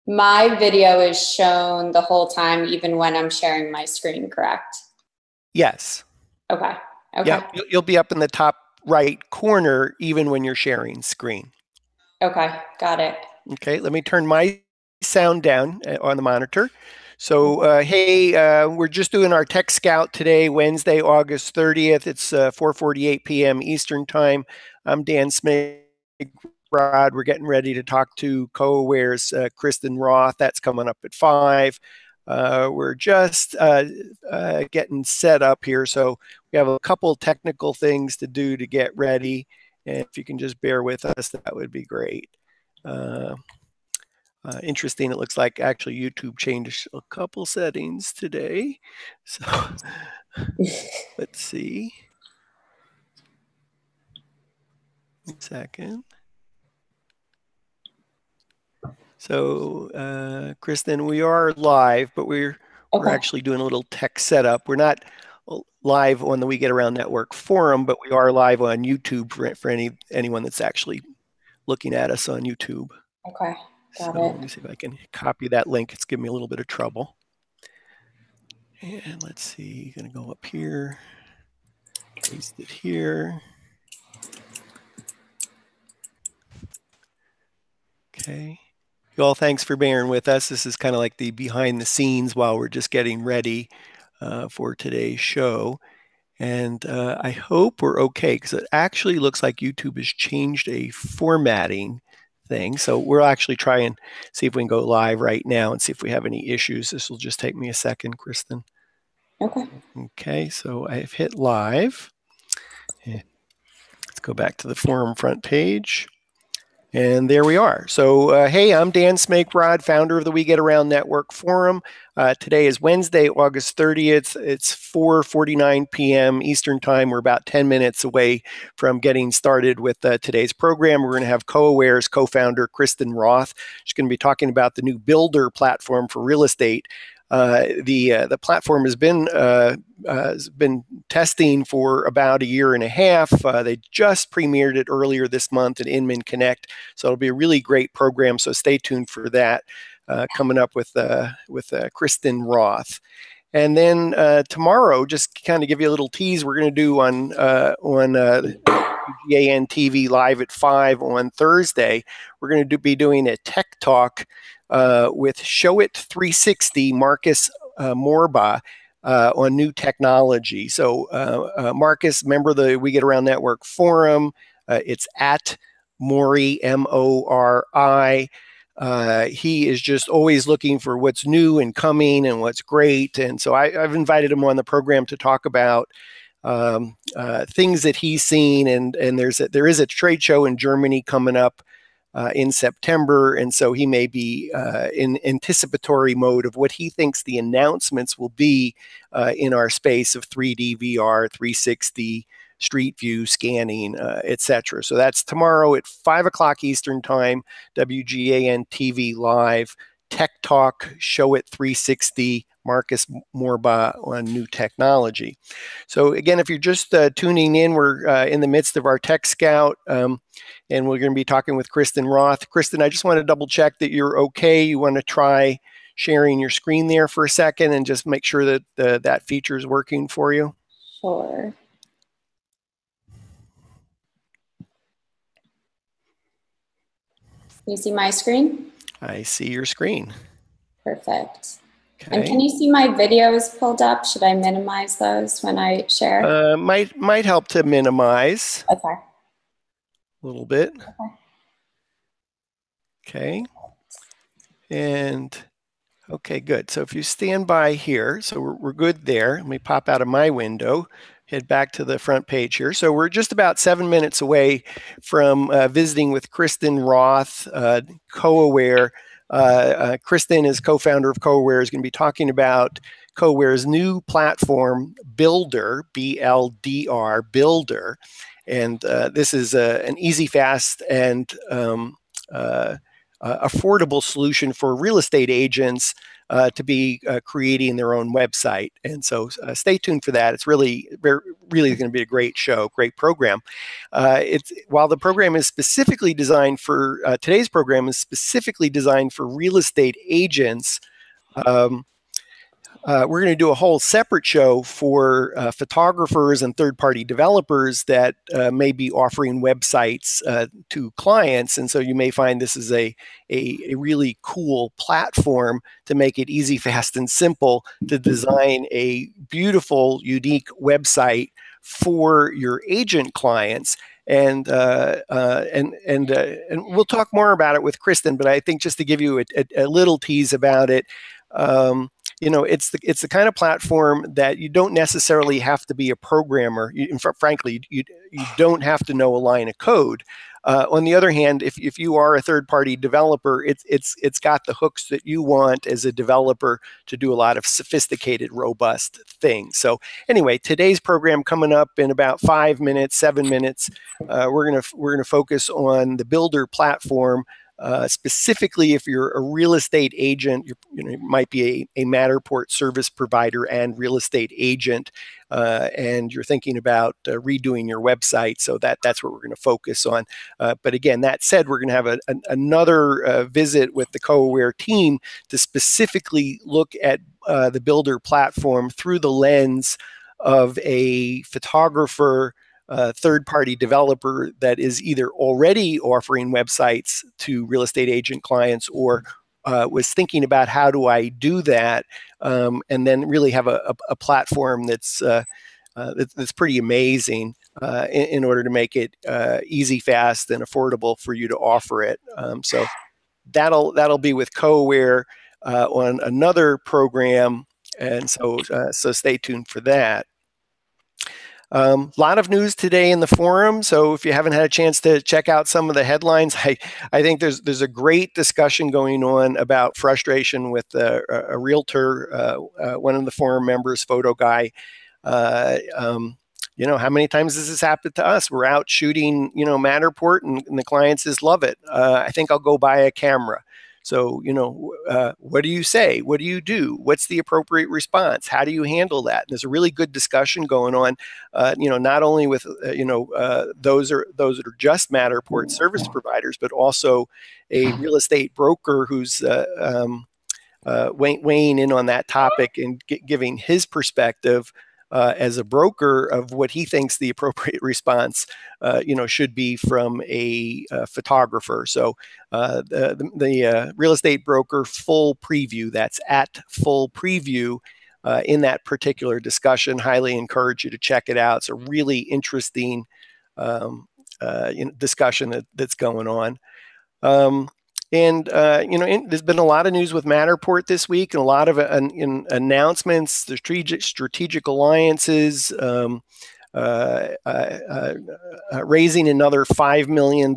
My video is shown the whole time, even when I'm sharing my screen, correct? Yes. Okay. Okay. Yeah, you'll be up in the top right corner even when you're sharing screen. Okay, got it. Okay, let me turn my sound down on the monitor. So, hey, we're just doing our Tech Scout today, Wednesday, August 30th. It's 4:48 p.m. Eastern Time. I'm Dan Smigrod. We're getting ready to talk to co-awares Kristyn Roth. That's coming up at 5. We're just getting set up here, so we have a couple technical things to do to get ready. And if you can just bear with us, that would be great. Interesting, it looks like actually YouTube changed a couple settings today. So let's see. 1 second. So Kristyn, we are live, but we're actually doing a little tech setup. We're not live on the We Get Around Network forum, but we are live on YouTube for anyone that's actually looking at us on YouTube. Okay, got it. Let me see if I can copy that link. It's giving me a little bit of trouble. And let's see, gonna go up here, paste it here. Okay. You all, thanks for bearing with us. This is kind of like the behind the scenes while we're just getting ready for today's show. And I hope we're okay, because it actually looks like YouTube has changed a formatting thing. So we'll actually try and see if we can go live right now and see if we have any issues. This will just take me a second, Kristyn. Okay. Okay, so I've hit live. Let's go back to the forum front page. And there we are. So, hey, I'm Dan Smigrod, founder of the We Get Around Network Forum. Today is Wednesday, August 30th. It's 4:49 p.m. Eastern Time. We're about 10 minutes away from getting started with today's program. We're going to have co-awares co-founder Kristyn Roth. She's going to be talking about the new bldr platform for real estate. The platform has been testing for about 1.5 years. They just premiered it earlier this month at Inman Connect, so it'll be a really great program. So stay tuned for that coming up with Kristyn Roth. And then tomorrow, just kind of give you a little tease, we're going to do on WGAN-TV live at 5 on Thursday. We're going to be doing a tech talk with Showit 360 Marcus Morba on new technology. So Marcus, member of the We Get Around Network Forum. It's at Mori, M-O-R-I. He is just always looking for what's new and coming and what's great. And so I've invited him on the program to talk about things that he's seen. And there is a trade show in Germany coming up in September, and so he may be in anticipatory mode of what he thinks the announcements will be in our space of 3D VR, 360, Street View, scanning, etc. So that's tomorrow at 5 o'clock Eastern Time, WGAN TV Live, Tech Talk, Showit 360, Marcus Morba on new technology. So again, if you're just tuning in, we're in the midst of our Tech Scout, and we're going to be talking with Kristyn Roth. Kristyn, I just want to double check that you're okay. You want to try sharing your screen there for a second and just make sure that that feature is working for you? Sure. Can you see my screen? I see your screen. Perfect. Okay. And can you see my videos pulled up? Should I minimize those when I share? Might help to minimize. Okay. A little bit. Okay. And okay, good. So if you stand by here, so we're good there. Let me pop out of my window, head back to the front page here. So we're just about 7 minutes away from visiting with Kristyn Roth, co-aware. Kristyn is co-founder of co-aware, is going to be talking about co-aware's new platform, bldr, B-L-D-R, bldr. And this is an easy, fast, and affordable solution for real estate agents to be creating their own website. And so stay tuned for that. It's really going to be a great show, great program. While the program is specifically designed for, today's program is specifically designed for real estate agents, we're going to do a whole separate show for photographers and third-party developers that may be offering websites to clients. And so you may find this is a really cool platform to make it easy, fast, and simple to design a beautiful, unique website for your agent clients. And we'll talk more about it with Kristyn, but I think just to give you a little tease about it, it's the kind of platform that you don't necessarily have to be a programmer. Frankly, you don't have to know a line of code. On the other hand, if you are a third-party developer, it's got the hooks that you want as a developer to do a lot of sophisticated, robust things. So anyway, today's program coming up in about 5 minutes, 7 minutes. We're gonna focus on the Builder platform. Specifically, if you're a real estate agent, you might be a Matterport service provider and real estate agent, and you're thinking about redoing your website. So that's what we're going to focus on. But again, that said, we're going to have another visit with the CoAware team to specifically look at the Builder platform through the lens of a photographer, third-party developer that is either already offering websites to real estate agent clients or was thinking about how do I do that, and then really have a platform that's pretty amazing in order to make it easy, fast, and affordable for you to offer it. So that'll be with CoAware on another program, and so stay tuned for that. A lot of news today in the forum, so if you haven't had a chance to check out some of the headlines, I think there's a great discussion going on about frustration with a realtor, one of the forum members, photo guy. How many times has this happened to us? We're out shooting, Matterport, and the client says, love it. I think I'll go buy a camera. So, what do you say? What do you do? What's the appropriate response? How do you handle that? And there's a really good discussion going on, not only with, those that are just Matterport service providers, but also a real estate broker who's weighing in on that topic and giving his perspective as a broker of what he thinks the appropriate response, should be from a photographer. So the real estate broker full preview, that's at full preview in that particular discussion. Highly encourage you to check it out. It's a really interesting discussion that's going on. There's been a lot of news with Matterport this week, and a lot of announcements, strategic alliances, raising another $5 million,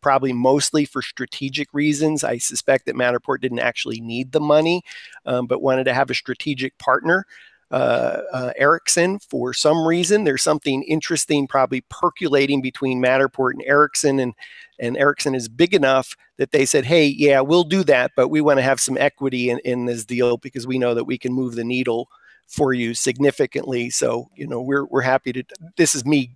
probably mostly for strategic reasons. I suspect that Matterport didn't actually need the money, but wanted to have a strategic partner. Ericsson, for some reason, there's something interesting probably percolating between Matterport and Ericsson, and Ericsson is big enough that they said, hey, yeah, we'll do that, but we want to have some equity in this deal because we know that we can move the needle for you significantly. So, we're happy to, this is me,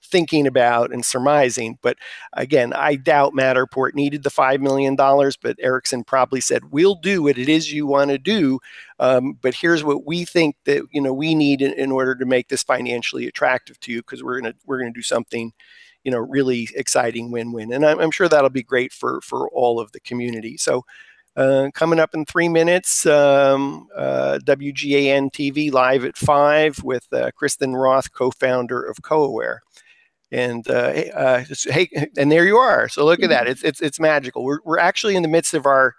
thinking about and surmising, but again, I doubt Matterport needed the $5 million, but Ericsson probably said, we'll do what it is you want to do, but here's what we think that, we need in order to make this financially attractive to you, because we're gonna do something, really exciting win-win. And I'm sure that'll be great for all of the community. So coming up in 3 minutes, WGAN-TV live at 5 with Kristyn Roth, co-founder of CoAware. And hey, and there you are. So look at that. It's magical. We're actually in the midst of our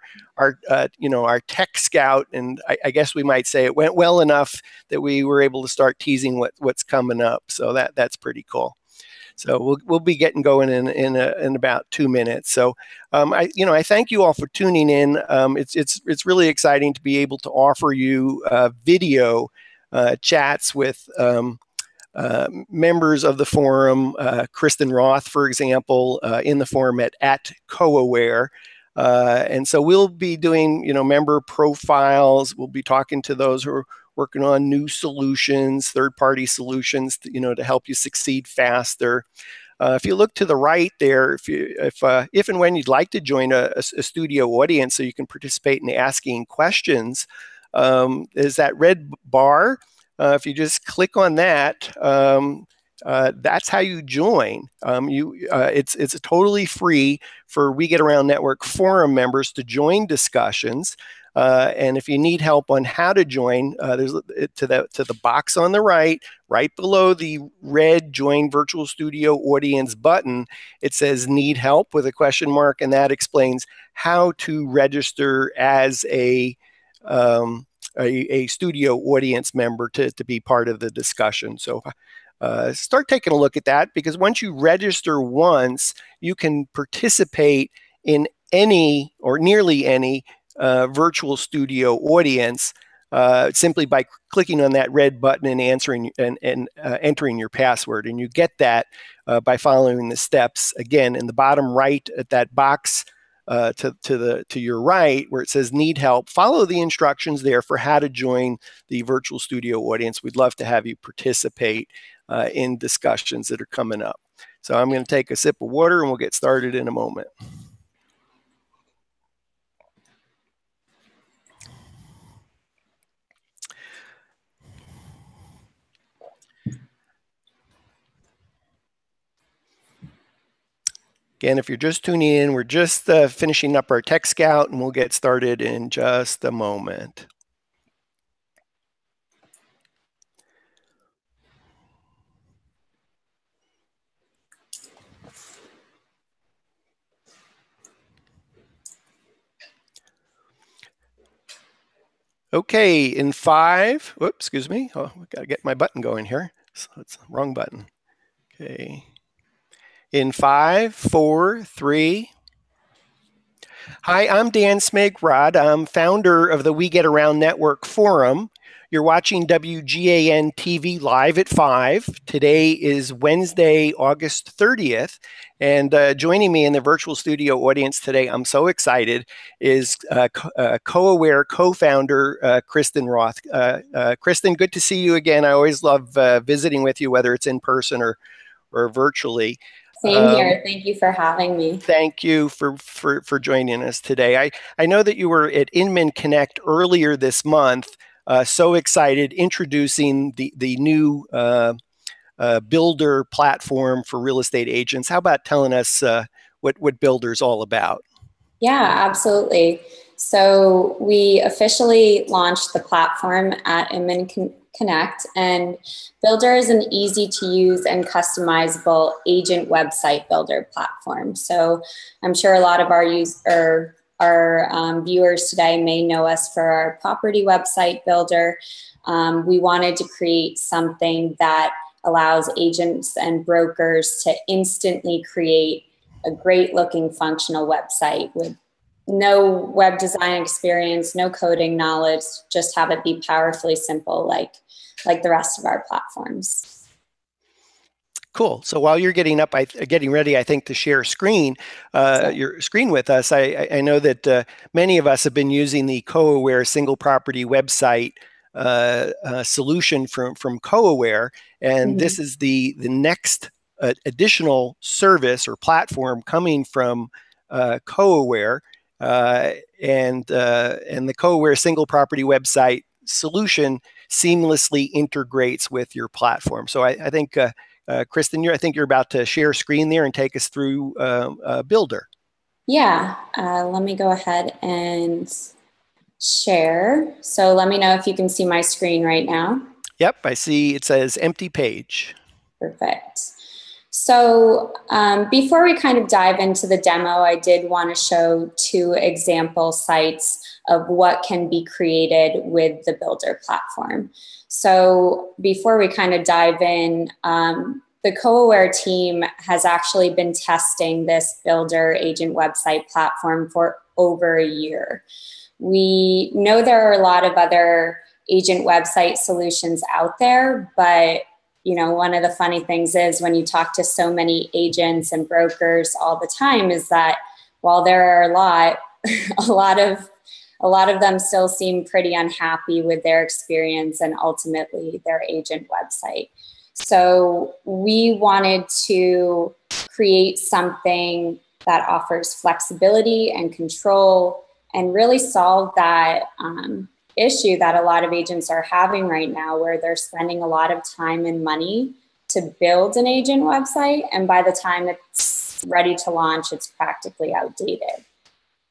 tech scout, and I guess we might say it went well enough that we were able to start teasing what's coming up. So that's pretty cool. So we'll be getting going in about 2 minutes. So I thank you all for tuning in. It's really exciting to be able to offer you video chats with members of the forum. Kristyn Roth, for example, in the forum at CoAware. And so we'll be doing, member profiles. We'll be talking to those who are working on new solutions, third-party solutions, to help you succeed faster. If you look to the right there, if and when you'd like to join a studio audience so you can participate in asking questions, is that red bar. If you just click on that, that's how you join. It's totally free for We Get Around Network Forum members to join discussions. And if you need help on how to join, there's to the box on the right below the red Join Virtual Studio Audience button, it says Need Help with a question mark, and that explains how to register as a studio audience member to be part of the discussion. So start taking a look at that, because once you register once, you can participate in any or nearly any virtual studio audience simply by clicking on that red button and entering your password. And you get that by following the steps. Again, in the bottom right at that box to your right where it says Need Help, follow the instructions there for how to join the virtual studio audience. We'd love to have you participate in discussions that are coming up. So I'm going to take a sip of water and we'll get started in a moment. Again, if you're just tuning in, we're just finishing up our Tech Scout, and we'll get started in just a moment. Okay, in 5, whoops, excuse me. Oh, we gotta get my button going here. So it's the wrong button. Okay. In 5, 4, 3. Hi, I'm Dan Smigrod. I'm founder of the We Get Around Network Forum. You're watching WGAN-TV live at 5. Today is Wednesday, August 30th. And joining me in the virtual studio audience today, I'm so excited, is CoAware co-founder Kristyn Roth. Kristyn, good to see you again. I always love visiting with you, whether it's in person or virtually. Same here. Thank you for having me. Thank you for joining us today. I know that you were at Inman Connect earlier this month. So excited, introducing the new Builder platform for real estate agents. How about telling us what Builder's all about? Yeah, absolutely. So we officially launched the platform at Inman Connect, and Builder is an easy to use and customizable agent website builder platform. So I'm sure a lot of our viewers today may know us for our property website builder. We wanted to create something that allows agents and brokers to instantly create a great looking functional website with no web design experience, no coding knowledge, just have it be powerfully simple like the rest of our platforms. Cool. So while you're getting ready, I think, to share screen, your screen with us, I know that many of us have been using the CoAware single property website solution from CoAware, and this is the next additional service or platform coming from CoAware, and the CoAware single property website solution seamlessly integrates with your platform. So I think, Kristyn, I think you're about to share screen there and take us through Builder. Yeah, let me go ahead and share. So let me know if you can see my screen right now. Yep, I see it says empty page. Perfect. So before we kind of dive into the demo, I did want to show 2 example sites of what can be created with the Builder platform. So before we kind of dive in, the CoAware team has actually been testing this Builder agent website platform for over a year. We know there are a lot of other agent website solutions out there, but one of the funny things is when you talk to so many agents and brokers all the time is that while there are a lot, a lot of them still seem pretty unhappy with their experience and ultimately their agent website. So we wanted to create something that offers flexibility and control and really solve that issue that a lot of agents are having right now, where they're spending a lot of time and money to build an agent website, and by the time it's ready to launch, it's practically outdated.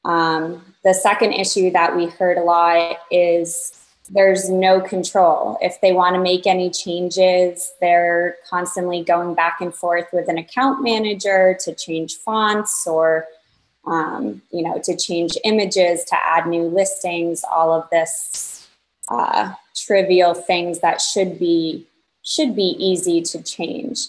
The second issue that we heard a lot is there's no control. If they want to make any changes, they're constantly going back and forth with an account manager to change fonts or you know, to change images, to add new listings, all of this trivial things that should be easy to change.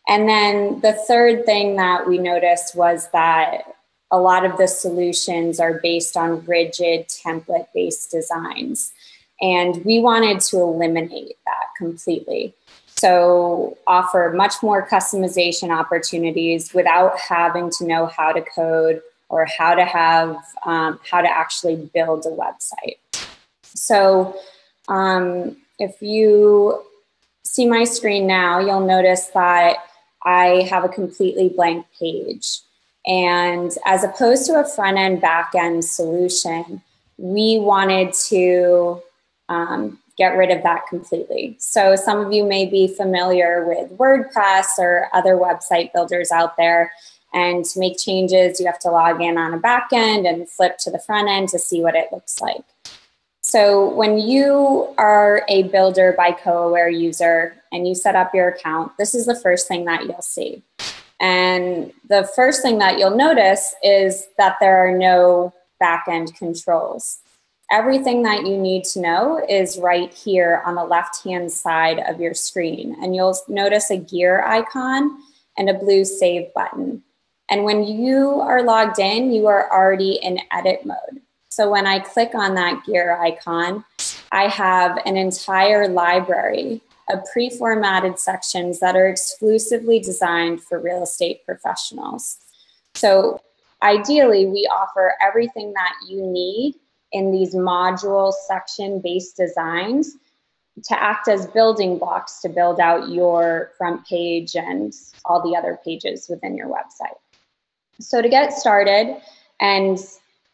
And then the third thing that we noticed was that a lot of the solutions are based on rigid template-based designs. And we wanted to eliminate that completely. So offer much more customization opportunities without having to know how to code or how to have, how to actually build a website. So if you see my screen now, you'll notice that I have a completely blank page. And as opposed to a front-end, back-end solution, we wanted to get rid of that completely. So some of you may be familiar with WordPress or other website builders out there. And to make changes, you have to log in on a back end and flip to the front end to see what it looks like. So when you are a Builder by Co-Aware user and you set up your account, this is the first thing that you'll see. And the first thing that you'll notice is that there are no back-end controls. Everything that you need to know is right here on the left-hand side of your screen. And you'll notice a gear icon and a blue save button. And when you are logged in, you are already in edit mode. So when I click on that gear icon, I have an entire library of pre-formatted sections that are exclusively designed for real estate professionals. So ideally, we offer everything that you need in these module section-based designs to act as building blocks to build out your front page and all the other pages within your website. So to get started, and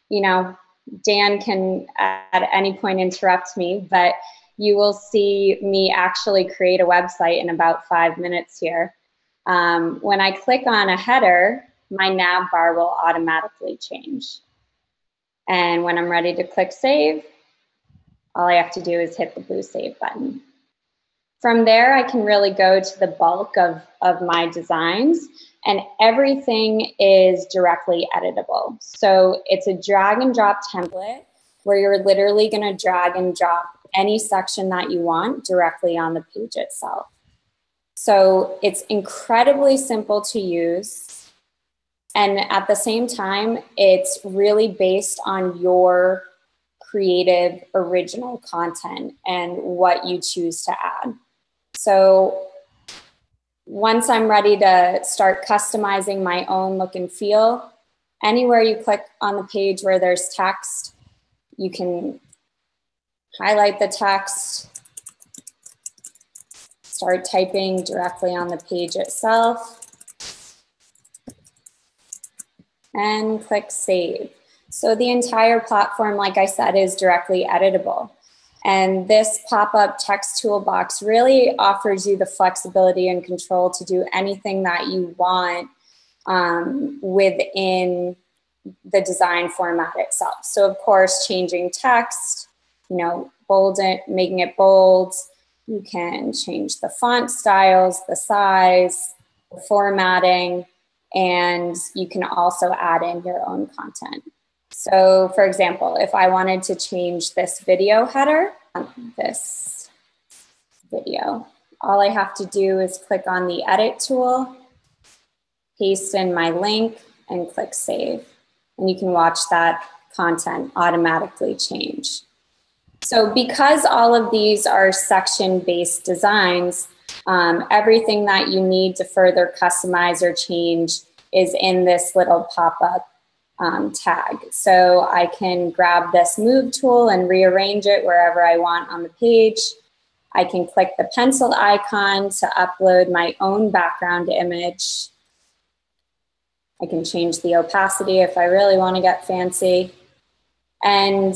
you know, Dan can at any point interrupt me, but you will see me actually create a website in about 5 minutes here. When I click on a header, my nav bar will automatically change. And when I'm ready to click save, all I have to do is hit the blue save button. From there, I can really go to the bulk of my designs, and everything is directly editable. So it's a drag and drop template where you're literally gonna drag and drop any section that you want directly on the page itself. So it's incredibly simple to use. And at the same time, it's really based on your creative original content and what you choose to add. So once I'm ready to start customizing my own look and feel, anywhere you click on the page where there's text, you can highlight the text, start typing directly on the page itself, and click save. So the entire platform, like I said, is directly editable. And this pop-up text toolbox really offers you the flexibility and control to do anything that you want within the design format itself. So of course, changing text, you know, bold it, making it bold. You can change the font styles, the size, the formatting, and you can also add in your own content. So for example, if I wanted to change this video header, this video, all I have to do is click on the edit tool, paste in my link, and click save. And you can watch that content automatically change. So because all of these are section-based designs, everything that you need to further customize or change is in this little pop-up tag. So I can grab this move tool and rearrange it wherever I want on the page. I can click the pencil icon to upload my own background image. I can change the opacity if I really want to get fancy. And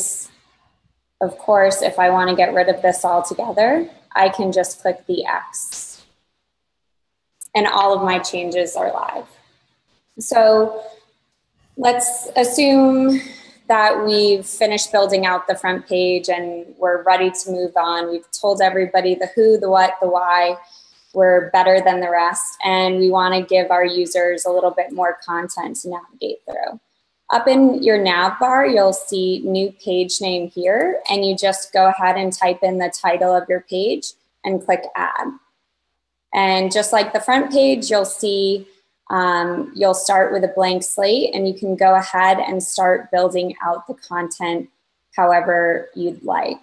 of course, if I want to get rid of this altogether, I can just click the X. And all of my changes are live. So let's assume that we've finished building out the front page and we're ready to move on. We've told everybody the who, the what, the why. We're better than the rest, and we want to give our users a little bit more content to navigate through. Up in your nav bar, you'll see new page name here, and you just go ahead and type in the title of your page and click add. And just like the front page, you'll see you'll start with a blank slate, and you can go ahead and start building out the content however you'd like.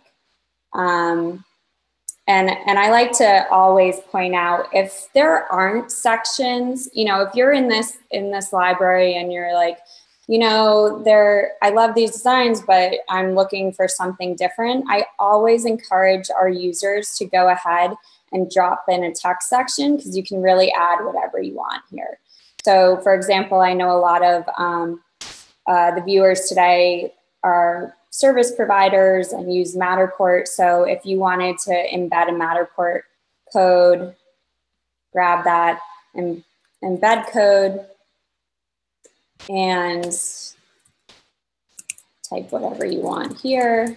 And I like to always point out, if there aren't sections, you know, if you're in this library and you're like, you know, I love these designs, but I'm looking for something different, I always encourage our users to go ahead and drop in a text section, because you can really add whatever you want here. So for example, I know a lot of the viewers today are service providers and use Matterport. So if you wanted to embed a Matterport code, grab that and embed code and type whatever you want here.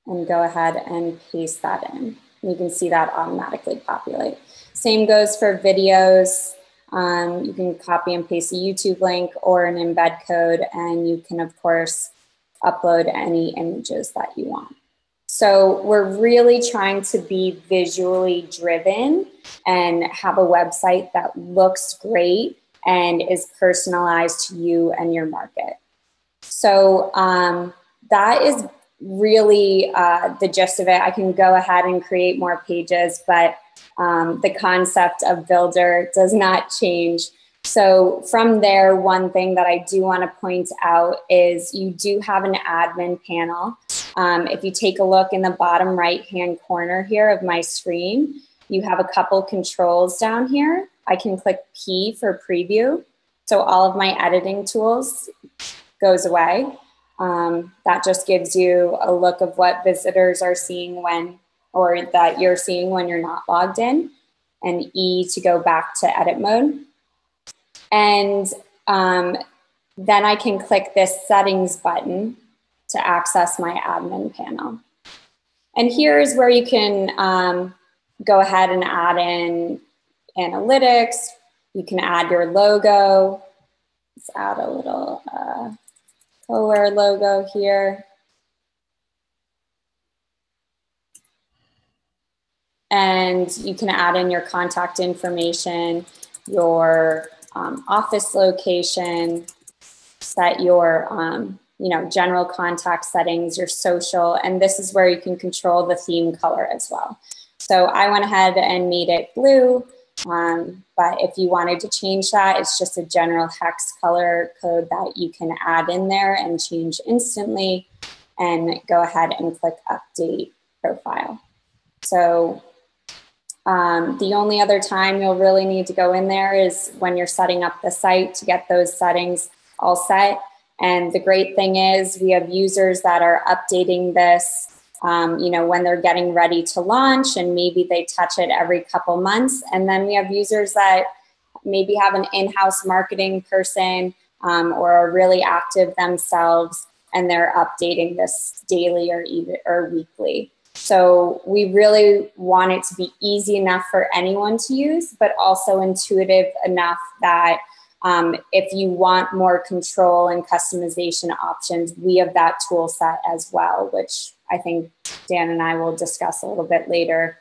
And go ahead and paste that in. You can see that automatically populate. Same goes for videos. You can copy and paste a YouTube link or an embed code, and you can, of course, upload any images that you want. So we're really trying to be visually driven and have a website that looks great and is personalized to you and your market. So that is really the gist of it. I can go ahead and create more pages, but the concept of Builder does not change. So from there, one thing that I do want to point out is you do have an admin panel. If you take a look in the bottom right-hand corner here of my screen, you have a couple controls down here. I can click P for preview. So all of my editing tools goes away. That just gives you a look of what visitors are seeing or that you're seeing when you're not logged in, and E to go back to edit mode. And then I can click this settings button to access my admin panel. And here's where you can go ahead and add in analytics. You can add your logo. Let's add a little color logo here. And you can add in your contact information, your office location, set your general contact settings, your social, and this is where you can control the theme color as well. So I went ahead and made it blue, but if you wanted to change that, it's just a general hex color code that you can add in there and change instantly, and go ahead and click update profile. So the only other time you'll really need to go in there is when you're setting up the site to get those settings all set. And the great thing is we have users that are updating this, when they're getting ready to launch, and maybe they touch it every couple months. And then we have users that maybe have an in-house marketing person or are really active themselves, and they're updating this daily or weekly. So we really want it to be easy enough for anyone to use, but also intuitive enough that if you want more control and customization options, we have that tool set as well, which I think Dan and I will discuss a little bit later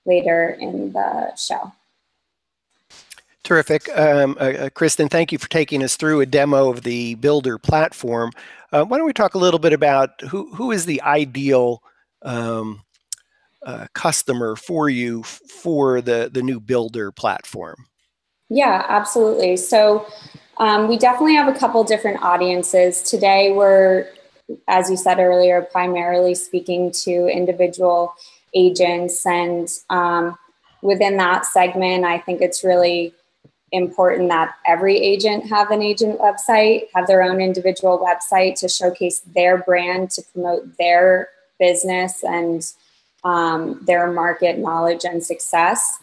in the show. Terrific. Kristyn, thank you for taking us through a demo of the Builder platform. Why don't we talk a little bit about who is the ideal customer for you for the new Builder platform? Yeah, absolutely. So we definitely have a couple different audiences. Today we're, as you said earlier, primarily speaking to individual agents. And within that segment, I think it's really important that every agent have an agent website, have their own individual website to showcase their brand, to promote their business and their market knowledge and success.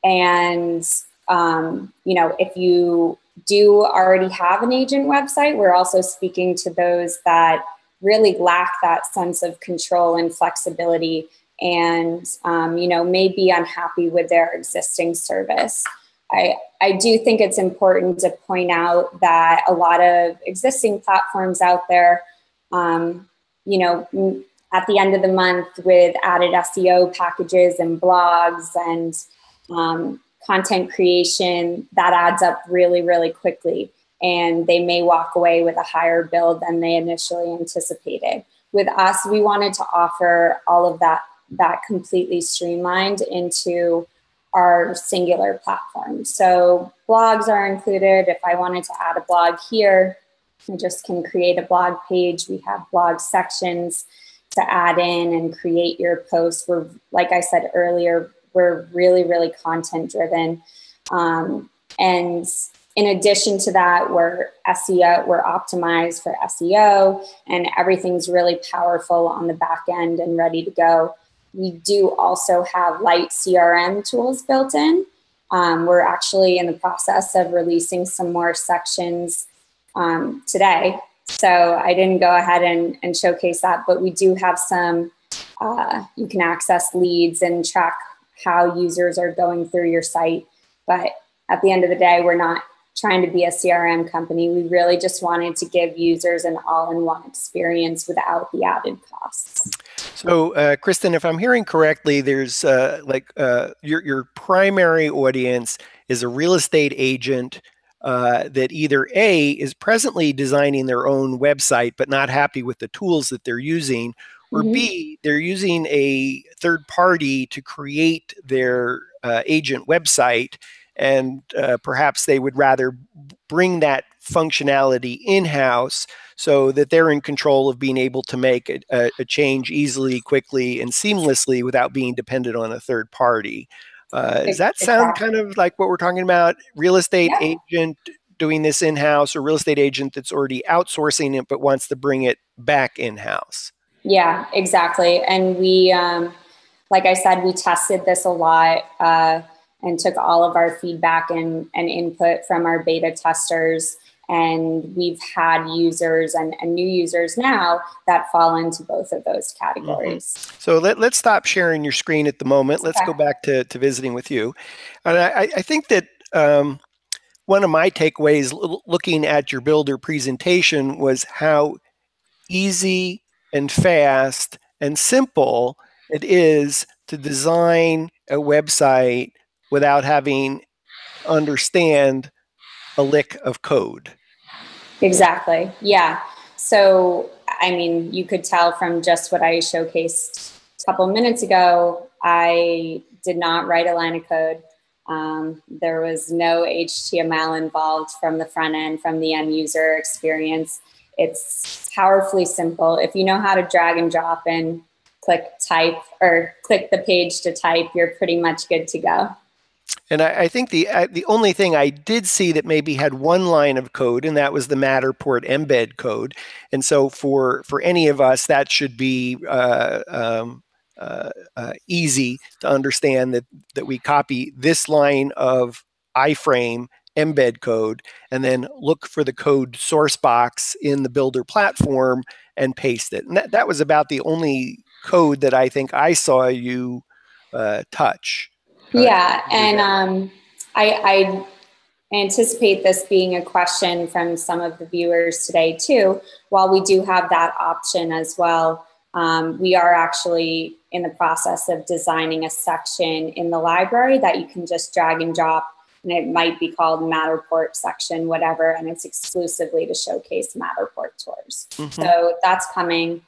And, you know, if you do already have an agent website, we're also speaking to those that really lack that sense of control and flexibility and, you know, may be unhappy with their existing service. I do think it's important to point out that a lot of existing platforms out there, you know, at the end of the month with added SEO packages and blogs and content creation, that adds up really, really quickly. And they may walk away with a higher bill than they initially anticipated. With us, we wanted to offer all of that completely streamlined into our singular platform. So blogs are included. If I wanted to add a blog here, I just can create a blog page. We have blog sections to add in and create your posts. We're, like I said earlier, we're really, really content driven. And in addition to that, we're optimized for SEO, and everything's really powerful on the back end and ready to go. We do also have light CRM tools built in. We're actually in the process of releasing some more sections today. So I didn't go ahead and showcase that, but we do have some, you can access leads and track how users are going through your site. But at the end of the day, we're not trying to be a CRM company. We really just wanted to give users an all-in-one experience without the added costs. So, Kristyn, if I'm hearing correctly, there's your primary audience is a real estate agent that either A, is presently designing their own website but not happy with the tools that they're using, or B, they're using a third party to create their agent website, and perhaps they would rather bring that functionality in-house so that they're in control of being able to make a change easily, quickly, and seamlessly without being dependent on a third party. Does that sound kind of like what we're talking about? Real estate agent doing this in-house, or real estate agent that's already outsourcing it but wants to bring it back in-house? Yeah, exactly. And we, like I said, we tested this a lot and took all of our feedback and input from our beta testers. And we've had users and new users now that fall into both of those categories. So let's stop sharing your screen at the moment. Let's go back to visiting with you. And I think that one of my takeaways looking at your builder presentation was how easy and fast and simple it is to design a website without having to understand a lick of code. Exactly. Yeah. So, I mean, you could tell from just what I showcased a couple minutes ago, I did not write a line of code. There was no HTML involved from the front end, from the end user experience. It's powerfully simple. If you know how to drag and drop and click type or click the page to type, you're pretty much good to go. And I think the only thing I did see that maybe had one line of code, and that was the Matterport embed code. And so for any of us, that should be easy to understand that we copy this line of iframe embed code and then look for the code source box in the builder platform and paste it. And that was about the only code that I think I saw you touch. Yeah, and I anticipate this being a question from some of the viewers today too. While we do have that option as well, we are actually in the process of designing a section in the library that you can just drag and drop, and it might be called Matterport section, whatever, and it's exclusively to showcase Matterport tours. So that's coming.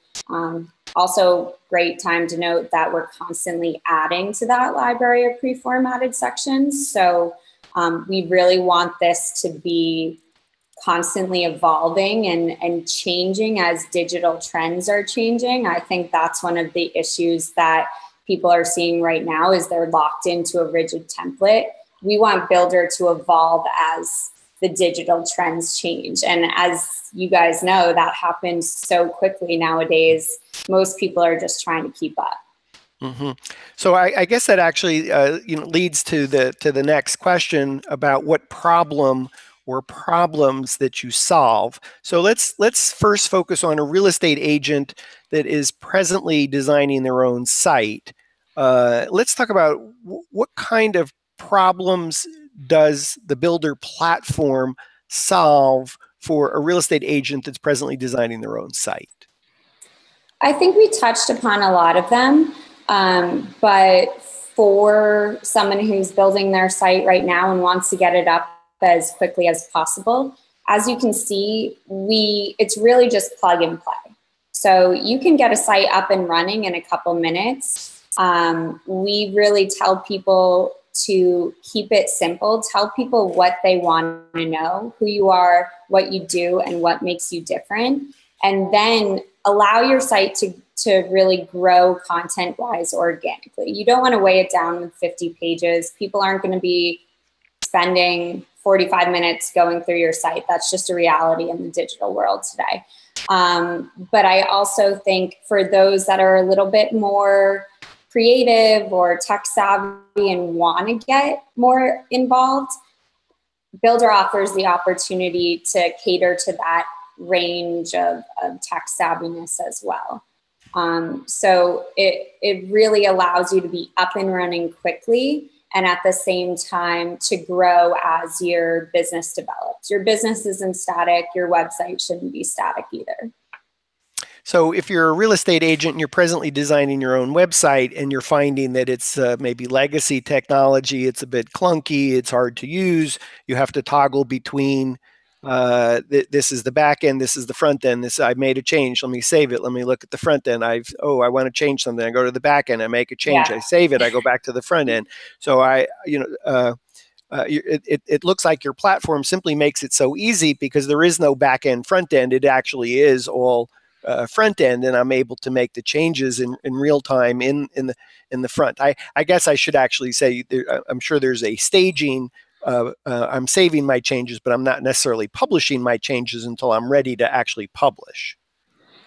Also, great time to note that we're constantly adding to that library of pre-formatted sections. So We really want this to be constantly evolving and changing as digital trends are changing. I think that's one of the issues that people are seeing right now is they're locked into a rigid template. We want Builder to evolve as the digital trends change. And as you guys know, that happens so quickly nowadays. Most people are just trying to keep up. Mm-hmm. So I guess that actually leads to the next question about what problem or problems that you solve. So let's first focus on a real estate agent that is presently designing their own site. Let's talk about what kind of problems does the Builder platform solve for a real estate agent that's presently designing their own site? I think we touched upon a lot of them, but for someone who's building their site right now and wants to get it up as quickly as possible, as you can see, it's really just plug and play. So you can get a site up and running in a couple minutes. We really tell people to keep it simple, tell people what they want to know, who you are, what you do, and what makes you different. And then allow your site to really grow content-wise organically. You don't want to weigh it down with 50 pages. People aren't going to be spending 45 minutes going through your site. That's just a reality in the digital world today. But I also think for those that are a little bit more creative or tech savvy and want to get more involved, Builder offers the opportunity to cater to that range of tech savviness as well. So it really allows you to be up and running quickly and at the same time to grow as your business develops. Your business isn't static. Your website shouldn't be static either. So if you're a real estate agent and you're presently designing your own website and you're finding that it's maybe legacy technology, it's a bit clunky, it's hard to use, you have to toggle between this is the back end, this is the front end, I made a change, let me save it, let me look at the front end, I want to change something, I go to the back end, I make a change, I save it, I go back to the front end. So it looks like your platform simply makes it so easy because there is no back end, front end. It actually is all front end, and I'm able to make the changes in real time in the front. I guess I should actually say I'm sure there's a staging. I'm saving my changes, but I'm not necessarily publishing my changes until I'm ready to actually publish.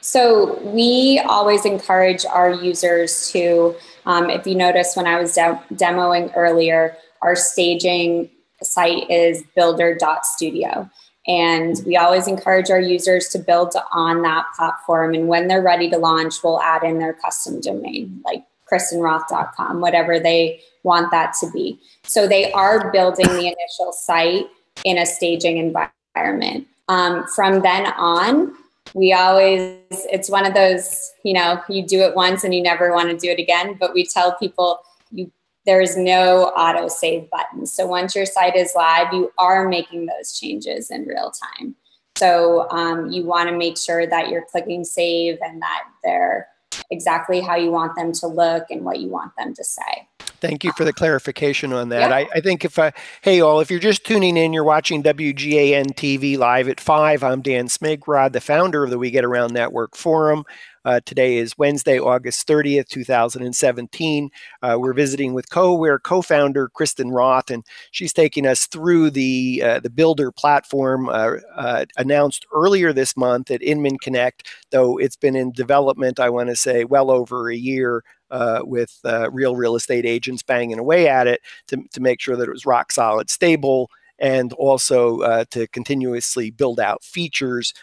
So we always encourage our users to, if you notice when I was demoing earlier, our staging site is builder.studio. And we always encourage our users to build on that platform. And when they're ready to launch, we'll add in their custom domain, like KristynRoth.com, whatever they want that to be. So they are building the initial site in a staging environment. From then on, it's one of those, you do it once and you never want to do it again, but we tell people there is no auto save button. So once your site is live, you are making those changes in real time. So you want to make sure that you're clicking save and that they're exactly how you want them to look and what you want them to say. Thank you for the clarification on that. Yeah. I think hey all, if you're just tuning in, you're watching WGAN-TV live at 5. I'm Dan Smigrod, the founder of the We Get Around Network Forum. Today is Wednesday, August 30th, 2017. We're visiting with co-founder Kristyn Roth, and she's taking us through the Builder platform announced earlier this month at Inman Connect, though it's been in development, I want to say, well over a year. With real estate agents banging away at it to make sure that it was rock solid, stable, and also to continuously build out features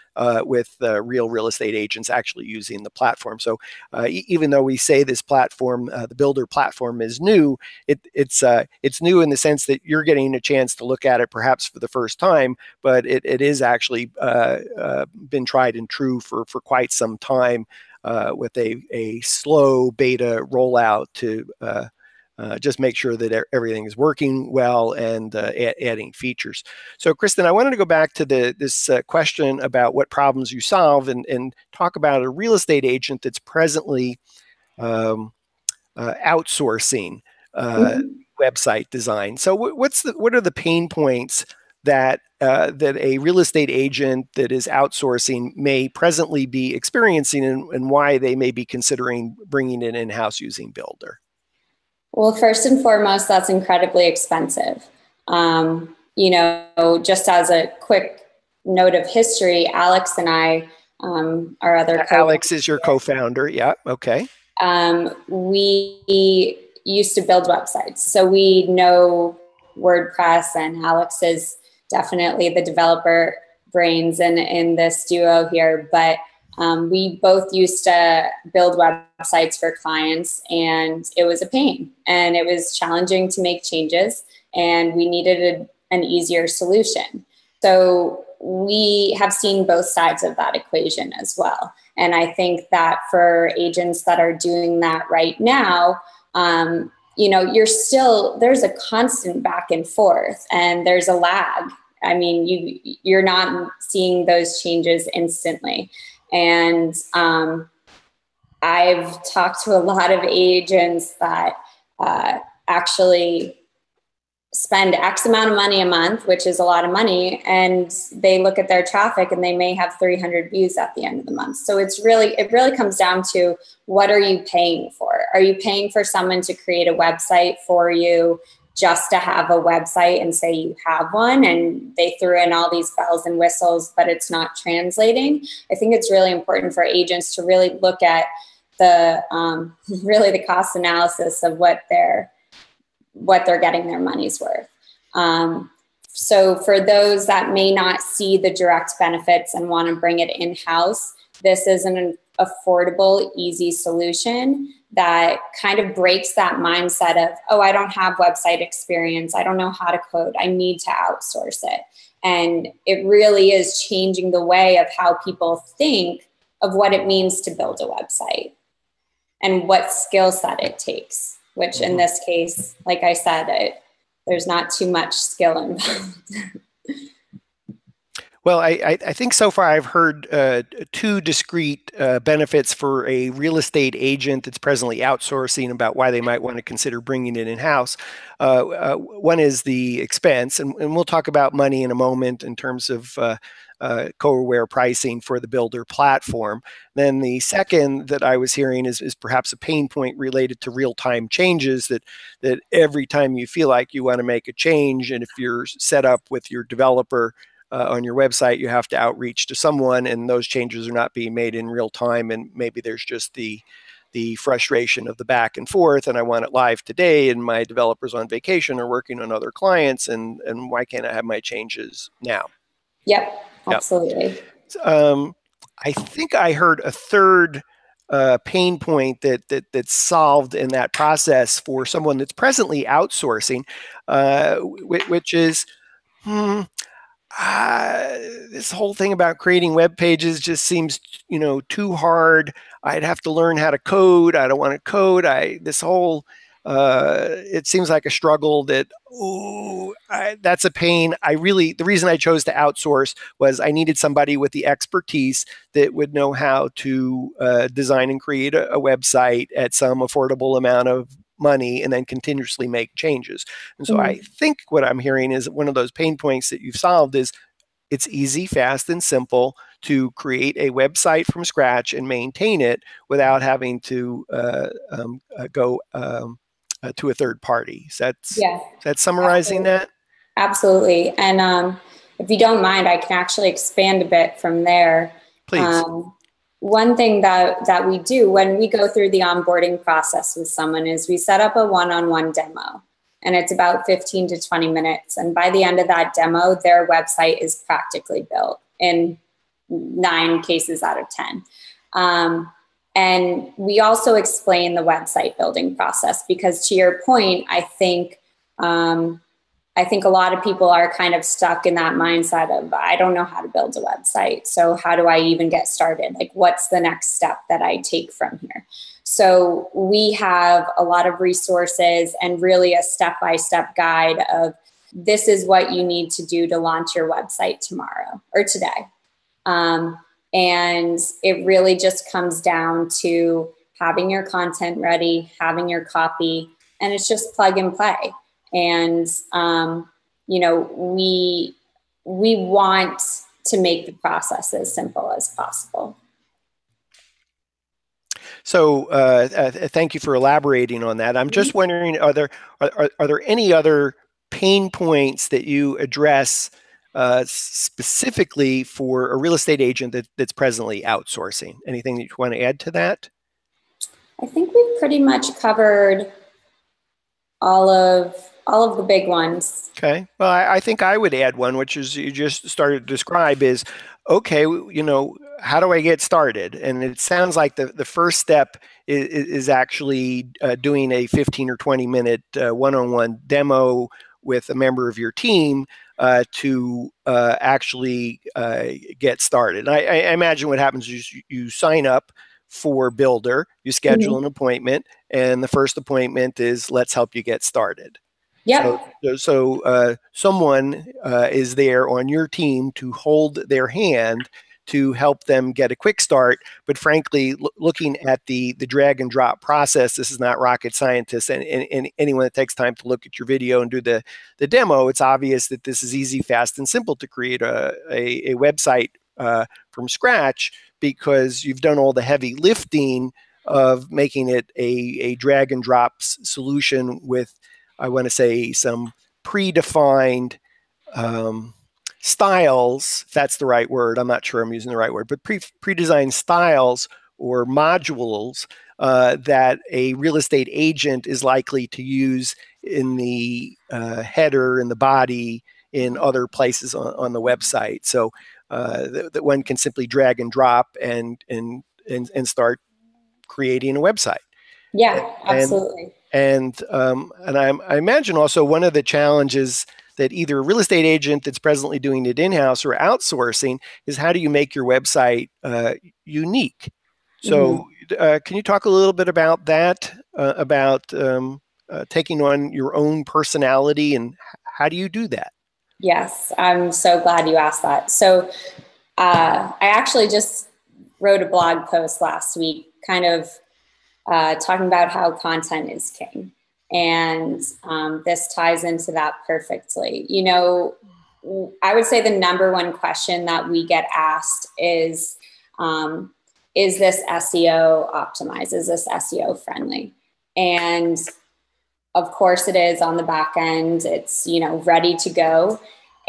with real estate agents actually using the platform. So even though we say this platform, the Builder platform, is new, it's new in the sense that you're getting a chance to look at it perhaps for the first time, but it is actually been tried and true for quite some time. With a slow beta rollout to just make sure that everything is working well and adding features. So, Kristyn, I wanted to go back to this question about what problems you solve and talk about a real estate agent that's presently outsourcing website design. So what are the pain points that that a real estate agent that is outsourcing may presently be experiencing, and why they may be considering bringing it in-house using Builder? Well, first and foremost, that's incredibly expensive. You know, just as a quick note of history, Alex and I, our other Alex is your co-founder. Yeah. Okay. We used to build websites, so we know WordPress, and Alex is definitely the developer brains in this duo here. But we both used to build websites for clients, and it was a pain, and it was challenging to make changes, and we needed an easier solution. So we have seen both sides of that equation as well. And I think that for agents that are doing that right now, you know, there's a constant back and forth, and there's a lag. I mean, you're not seeing those changes instantly. And I've talked to a lot of agents that actually spend X amount of money a month, which is a lot of money, and they look at their traffic and they may have 300 views at the end of the month. So it really comes down to, what are you paying for? Are you paying for someone to create a website for you just to have a website and say you have one, and they threw in all these bells and whistles, but it's not translating? I think it's really important for agents to really look at the really the cost analysis of what they're getting their money's worth. So for those that may not see the direct benefits and want to bring it in-house, this is an affordable, easy solution that kind of breaks that mindset of, oh, I don't have website experience, I don't know how to code, I need to outsource it. And it really is changing the way of how people think of what it means to build a website and what skill set it takes, which in this case, like I said, there's not too much skill involved. Well, I think so far I've heard two discrete benefits for a real estate agent that's presently outsourcing about why they might want to consider bringing it in-house. One is the expense, and we'll talk about money in a moment in terms of co-aware pricing for the Builder platform. Then the second that I was hearing is perhaps a pain point related to real-time changes, that every time you feel like you want to make a change, and if you're set up with your developer on your website, you have to outreach to someone, and those changes are not being made in real time, and maybe there's just the frustration of the back and forth, and I want it live today, and my developers on vacation or working on other clients, and why can't I have my changes now? Yep, absolutely. Yep. I think I heard a third pain point that's solved in that process for someone that's presently outsourcing, which is, this whole thing about creating web pages just seems, too hard. I'd have to learn how to code. I don't want to code. It seems like a struggle that's a pain. The reason I chose to outsource was I needed somebody with the expertise that would know how to design and create a website at some affordable amount of money and then continuously make changes. And so I think what I'm hearing is one of those pain points that you've solved is it's easy, fast, and simple to create a website from scratch and maintain it without having to go to a third party. Is that summarizing that? Absolutely. And if you don't mind, I can actually expand a bit from there. Please. One thing that we do when we go through the onboarding process with someone is we set up a one-on-one demo, and it's about 15 to 20 minutes. And by the end of that demo, their website is practically built in 9 cases out of 10. And we also explain the website building process because, to your point, I think a lot of people are kind of stuck in that mindset of, I don't know how to build a website. So how do I even get started? Like, what's the next step that I take from here? So we have a lot of resources and really a step-by-step guide of, this is what you need to do to launch your website tomorrow or today. And it really just comes down to having your content ready, having your copy, and it's just plug and play. And, you know, we want to make the process as simple as possible. So thank you for elaborating on that. I'm just wondering, are there any other pain points that you address specifically for a real estate agent that's presently outsourcing? Anything that you want to add to that? I think we've pretty much covered all of the big ones. Okay. Well, I think I would add one, which is you just started to describe is, okay, you know, how do I get started? And it sounds like the first step is actually doing a 15 or 20 minute one-on-one demo with a member of your team to actually get started. And I imagine what happens is you sign up for bldr, you schedule an appointment, and the first appointment is let's help you get started. Yep. So someone is there on your team to hold their hand to help them get a quick start. But frankly, looking at the drag and drop process, this is not rocket scientists. And anyone that takes time to look at your video and do the demo, it's obvious that this is easy, fast, and simple to create a website from scratch, because you've done all the heavy lifting of making it a drag and drop solution with, I want to say, some predefined styles, if that's the right word. I'm not sure I'm using the right word, but pre-designed styles or modules that a real estate agent is likely to use in the header, in the body, in other places on the website. So that one can simply drag and drop and start creating a website. Yeah, absolutely. And I imagine also one of the challenges that either a real estate agent that's presently doing it in-house or outsourcing is, how do you make your website unique? So can you talk a little bit about that, about taking on your own personality, and how do you do that? Yes, I'm so glad you asked that. So I actually just wrote a blog post last week kind of talking about how content is king. And this ties into that perfectly. You know, I would say the number one question that we get asked is this SEO optimized? Is this SEO friendly? And of course it is on the back end. It's, you know, ready to go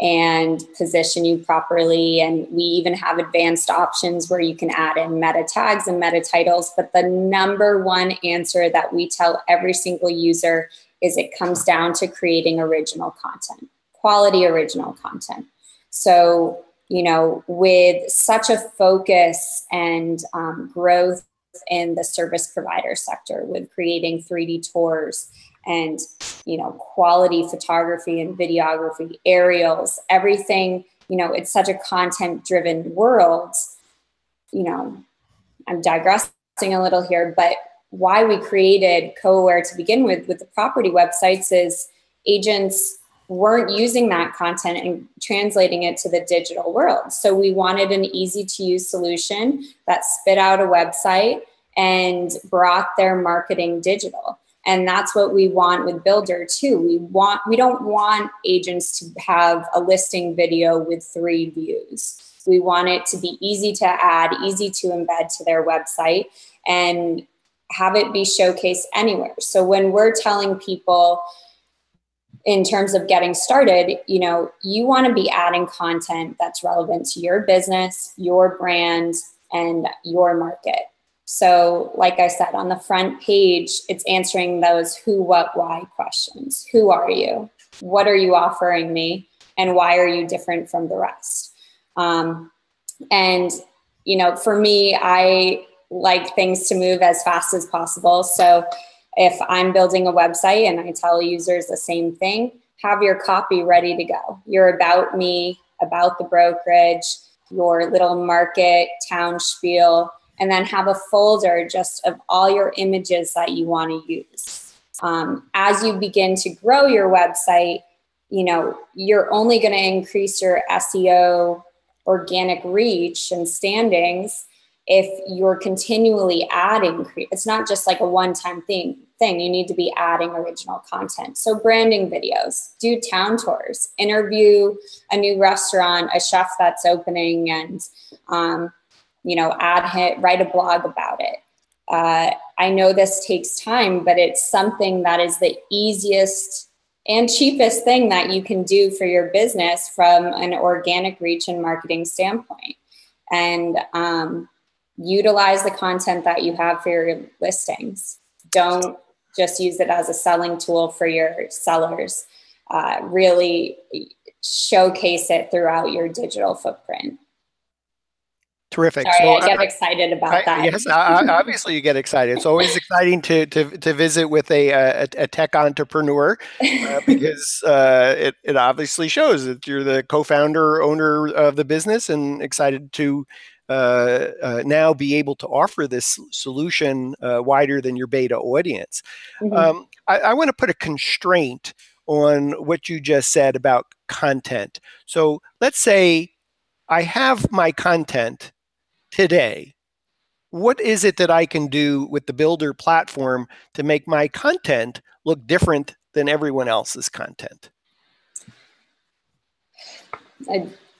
and position you properly. And we even have advanced options where you can add in meta tags and meta titles. But the number one answer that we tell every single user is it comes down to creating original content, quality original content. So, you know, with such a focus and growth in the service provider sector, with creating 3D tours and, you know, quality photography and videography, aerials, everything, you know, it's such a content-driven world. You know, I'm digressing a little here, but why we created CoAware to begin with the property websites is agents weren't using that content and translating it to the digital world. So we wanted an easy-to-use solution that spit out a website and brought their marketing digital. And that's what we want with bldr too. We don't want agents to have a listing video with 3 views. We want it to be easy to add, easy to embed to their website, and have it be showcased anywhere. So when we're telling people in terms of getting started, you know, you want to be adding content that's relevant to your business, your brand, and your market. So like I said, on the front page, it's answering those who, what, why questions. Who are you? What are you offering me? And why are you different from the rest? And, you know, for me, I like things to move as fast as possible. So if I'm building a website and I tell users the same thing, have your copy ready to go. Your about me, about the brokerage, your little market, town spiel, and then have a folder just of all your images that you want to use. As you begin to grow your website, you know, you're only going to increase your SEO organic reach and standings if you're continually adding, it's not just like a one-time thing. You need to be adding original content. So branding videos, do town tours, interview a new restaurant, a chef that's opening, and you know, write a blog about it. I know this takes time, but it's something that is the easiest and cheapest thing that you can do for your business from an organic reach and marketing standpoint. And utilize the content that you have for your listings. Don't just use it as a selling tool for your sellers. Really showcase it throughout your digital footprint. Terrific. Sorry, So I get excited about that. Yes, obviously you get excited. It's always exciting to visit with a tech entrepreneur because it obviously shows that you're the co-founder, owner of the business, and excited to now be able to offer this solution wider than your beta audience. Mm-hmm. I want to put a constraint on what you just said about content. So let's say I have my content today. What is it that I can do with the Builder platform to make my content look different than everyone else's content?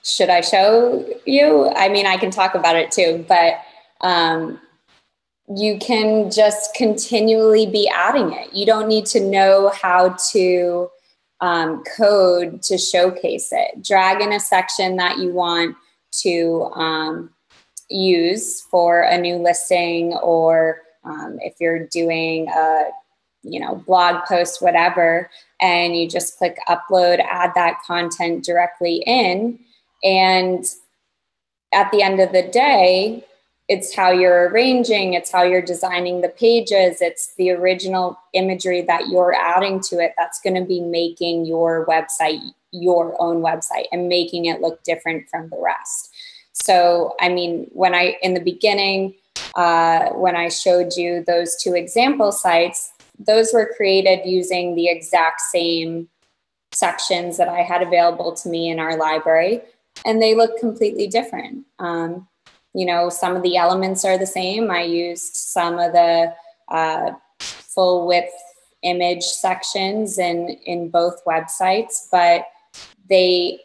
Should I show you? I mean, I can talk about it too, but you can just continually be adding it. You don't need to know how to code to showcase it. Drag in a section that you want to use for a new listing, or if you're doing a blog post, whatever, and you just click upload, add that content directly in. And at the end of the day, it's how you're arranging, it's how you're designing the pages, it's the original imagery that you're adding to it that's going to be making your website your own website and making it look different from the rest. So, I mean, in the beginning, when I showed you those two example sites, those were created using the exact same sections that I had available to me in our library, and they look completely different. Some of the elements are the same. I used some of the full width image sections in both websites, but they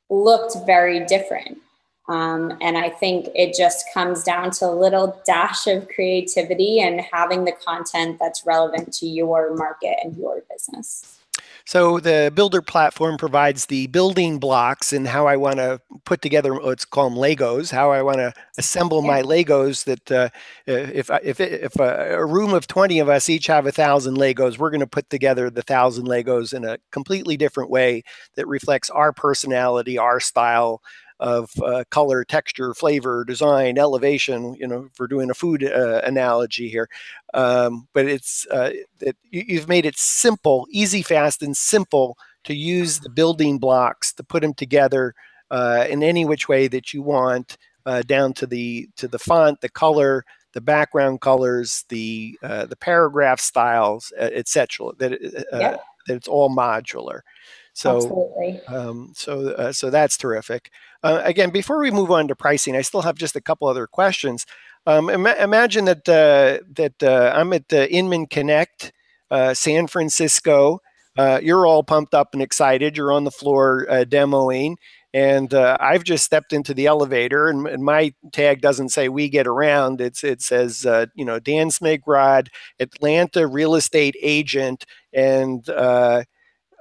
looked very different. And I think it just comes down to a little dash of creativity and having the content that's relevant to your market and your business. So the Builder platform provides the building blocks and how I want to put together, let's call them Legos, how I want to assemble my Legos, that if a room of 20 of us each have 1,000 Legos, we're going to put together the 1,000 Legos in a completely different way that reflects our personality, our style of color, texture, flavor, design, elevation, if we're doing a food analogy here. But it's you've made it simple, easy, fast, and simple to use the building blocks to put them together in any which way that you want, down to the font, the color, the background colors, the paragraph styles, etc. That it's all modular. So, absolutely. So that's terrific. Again, before we move on to pricing, I still have just a couple other questions. Imagine that I'm at Inman Connect, San Francisco. You're all pumped up and excited. You're on the floor demoing, and I've just stepped into the elevator, and my tag doesn't say "We Get Around." It says Dan Smigrod, Atlanta real estate agent, and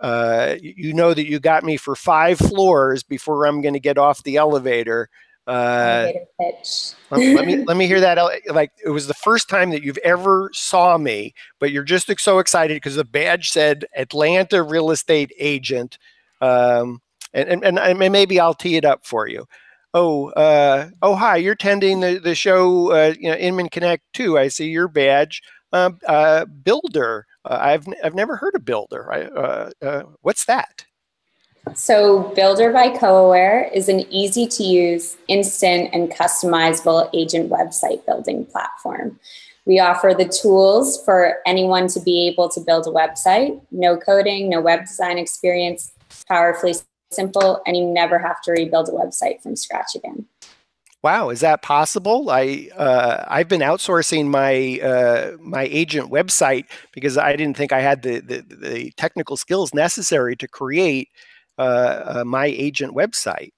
that you got me for 5 floors before I'm going to get off the elevator. Elevator pitch. let me hear that. Like, it was the first time that you've ever saw me, but you're just so excited because the badge said Atlanta real estate agent. And maybe I'll tee it up for you. Hi, you're attending the show, Inman Connect 2. I see your badge. Builder. I've never heard of Builder. What's that? So Builder by CoAware is an easy-to-use, instant, and customizable agent website building platform. We offer the tools for anyone to be able to build a website. No coding, no web design experience, powerfully simple, and you never have to rebuild a website from scratch again. Wow, is that possible? I've been outsourcing my agent website because I didn't think I had the technical skills necessary to create my agent website.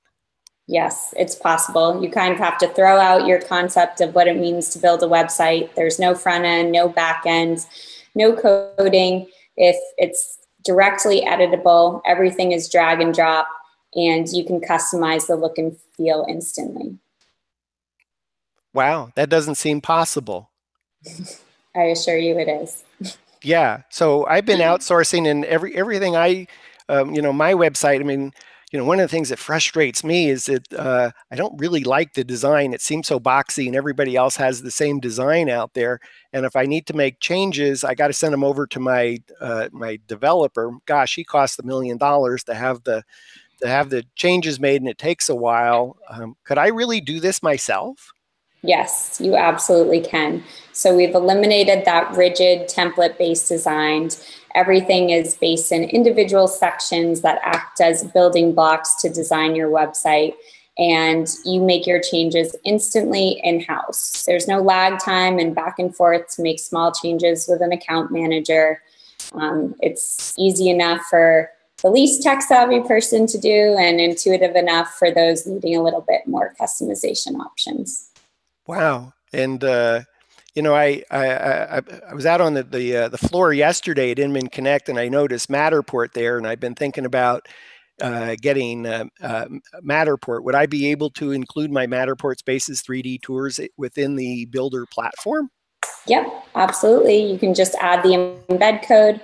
Yes, it's possible. You kind of have to throw out your concept of what it means to build a website. There's no front end, no back end, no coding. If it's directly editable, everything is drag and drop, and you can customize the look and feel instantly. Wow, that doesn't seem possible. I assure you it is. Yeah, so I've been outsourcing, and everything my website. I mean, one of the things that frustrates me is that I don't really like the design. It seems so boxy, and everybody else has the same design out there. And if I need to make changes, I got to send them over to my my developer. Gosh, he costs $1 million to have the changes made, and it takes a while. Could I really do this myself? Yes, you absolutely can. So we've eliminated that rigid template-based design. Everything is based in individual sections that act as building blocks to design your website, and you make your changes instantly in-house. There's no lag time and back and forth to make small changes with an account manager. It's easy enough for the least tech-savvy person to do and intuitive enough for those needing a little bit more customization options. Wow. And I was out on the floor yesterday at Inman Connect, and I noticed Matterport there, and I've been thinking about getting Matterport. Would I be able to include my Matterport Spaces 3D tours within the Builder platform? Yep, absolutely. You can just add the embed code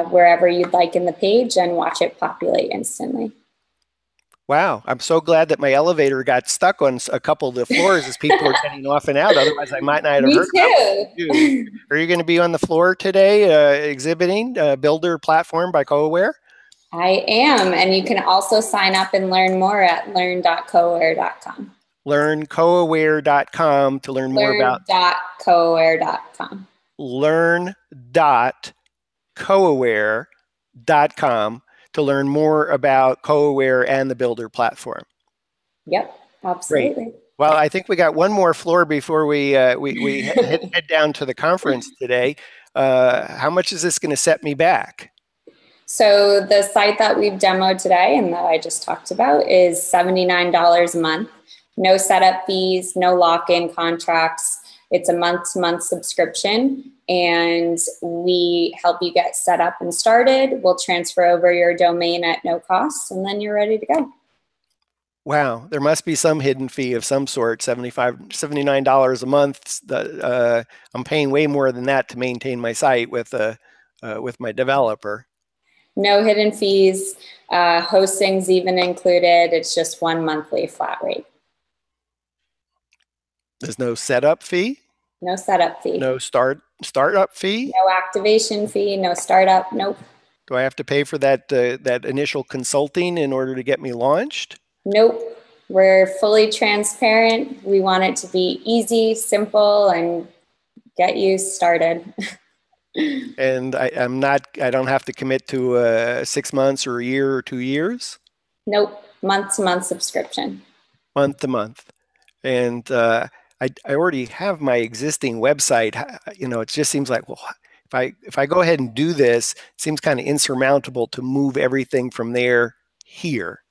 wherever you'd like in the page and watch it populate instantly. Wow, I'm so glad that my elevator got stuck on a couple of the floors as people were getting off and out. Otherwise, I might not have heard about what you do. Are you going to be on the floor today exhibiting Builder Platform by CoAware? I am, and you can also sign up and learn more at learn.coaware.com. LearnCoAware.com to learn more about learn.coaware.com. Learn.coaware.com to learn more about CoAware and the Builder platform. Yep, absolutely. Great. Well, I think we got one more floor before we head down to the conference today. How much is this going to set me back? So the site that we've demoed today and that I just talked about is $79 a month. No setup fees, no lock-in contracts. It's a month-to-month subscription, and we help you get set up and started. We'll transfer over your domain at no cost, and then you're ready to go. Wow, there must be some hidden fee of some sort, $79 a month. I'm paying way more than that to maintain my site with my developer. No hidden fees, hosting's even included. It's just one monthly flat rate. There's no setup fee? No setup fee. No startup fee? No activation fee, no startup, nope. Do I have to pay for that initial consulting in order to get me launched? Nope. We're fully transparent. We want it to be easy, simple, and get you started. And I don't have to commit to 6 months or a year or 2 years? Nope. Month-to-month subscription. Month to month. And I already have my existing website. It just seems like, well, if I go ahead and do this, it seems kind of insurmountable to move everything from there here.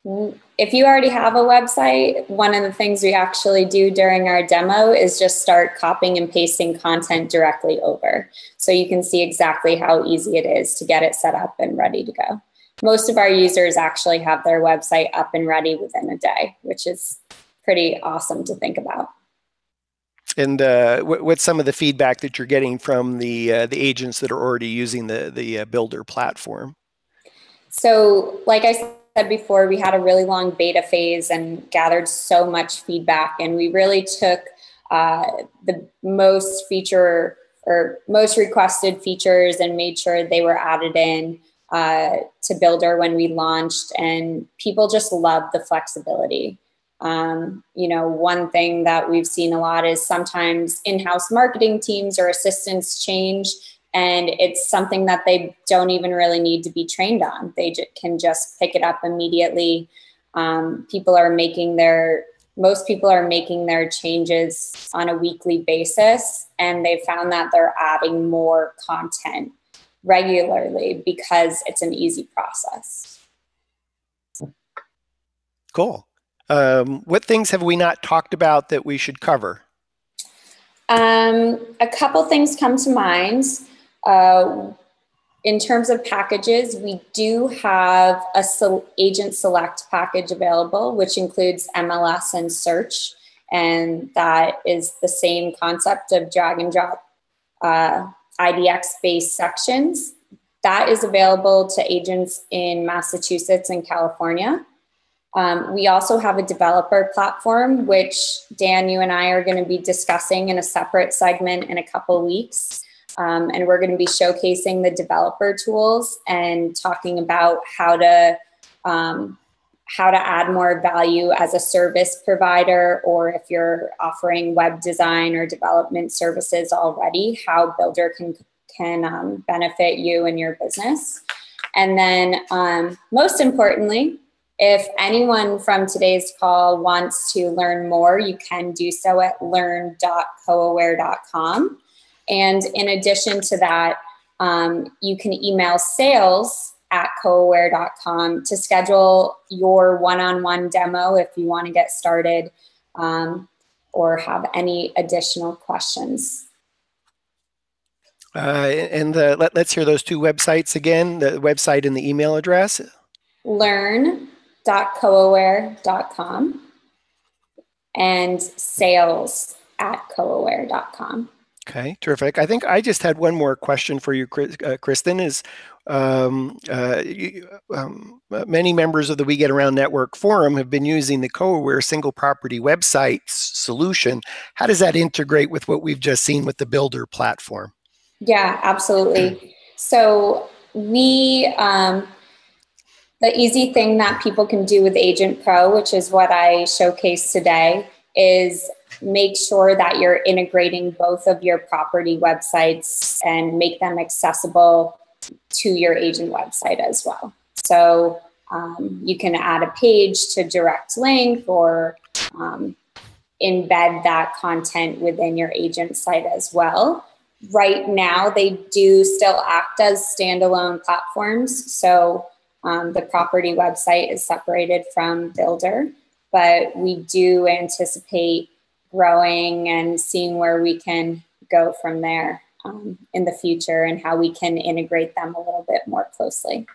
If you already have a website, one of the things we actually do during our demo is just start copying and pasting content directly over. So you can see exactly how easy it is to get it set up and ready to go. Most of our users actually have their website up and ready within a day, which is pretty awesome to think about. And what's some of the feedback that you're getting from the agents that are already using the Builder platform? So, like I said before, we had a really long beta phase and gathered so much feedback, and we really took the most requested features and made sure they were added in to Builder when we launched, and people just love the flexibility. One thing that we've seen a lot is sometimes in-house marketing teams or assistants change, and it's something that they don't even really need to be trained on. They can just pick it up immediately. People are making their most people are making their changes on a weekly basis, and they found that they're adding more content regularly because it's an easy process. Cool. What things have we not talked about that we should cover? A couple things come to mind. In terms of packages, we do have a agent select package available, which includes MLS and search. And that is the same concept of drag and drop IDX-based sections. That is available to agents in Massachusetts and California. We also have a developer platform, which Dan, you and I are going to be discussing in a separate segment in a couple weeks. And we're going to be showcasing the developer tools and talking about how to add more value as a service provider, or if you're offering web design or development services already, how Builder can benefit you and your business. And then most importantly, if anyone from today's call wants to learn more, you can do so at learn.coaware.com. And in addition to that, you can email sales@coaware.com to schedule your one-on-one demo if you want to get started or have any additional questions. Let's hear those two websites again, the website and the email address. Learn.coaware.com and sales@coaware.com. Okay, terrific. I think I just had one more question for you, Kristyn. Many members of the We Get Around Network Forum have been using the CoAware single property website solution. How does that integrate with what we've just seen with the Builder platform? Yeah, absolutely. So the easy thing that people can do with Agent Pro, which is what I showcased today, is make sure that you're integrating both of your property websites and make them accessible to your agent website as well. So you can add a page to direct link or embed that content within your agent site as well. Right now, they do still act as standalone platforms. So the property website is separated from Builder, but we do anticipate growing and seeing where we can go from there in the future and how we can integrate them a little bit more closely.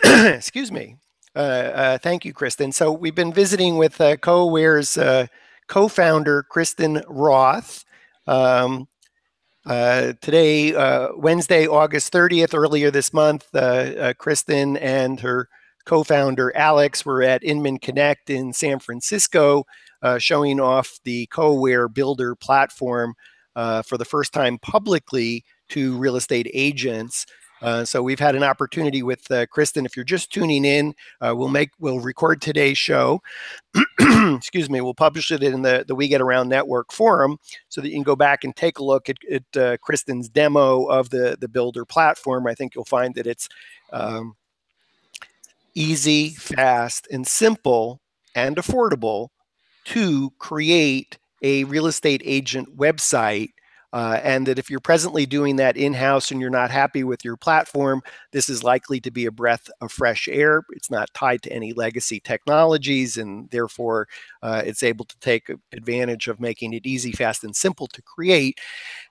Excuse me. Thank you, Kristyn. So we've been visiting with CoAware's co-founder, Kristyn Roth. Today, Wednesday, August 30th, earlier this month, Kristyn and her co-founder Alex were at Inman Connect in San Francisco, showing off the CoAware Builder platform for the first time publicly to real estate agents. So we've had an opportunity with Kristyn. If you're just tuning in, we'll record today's show. Excuse me. We'll publish it in the We Get Around Network Forum so that you can go back and take a look at Kristyn's demo of the Builder platform. I think you'll find that it's easy, fast, and simple and affordable to create a real estate agent website. And that if you're presently doing that in-house and you're not happy with your platform, this is likely to be a breath of fresh air. It's not tied to any legacy technologies, and therefore it's able to take advantage of making it easy, fast, and simple to create.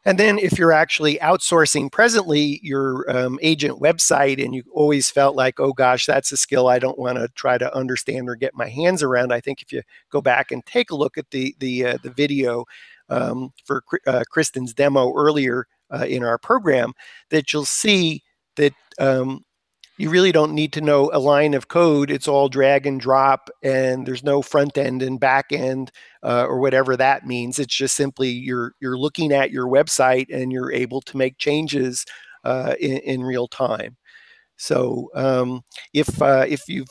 And then if you're actually outsourcing presently your agent website and you always felt like, oh gosh, that's a skill I don't want to try to understand or get my hands around, I think if you go back and take a look at the video for Kristyn's demo earlier in our program, that you'll see that you really don't need to know a line of code. It's all drag and drop, and there's no front end and back end or whatever that means. It's just simply you're looking at your website and you're able to make changes in real time. So if you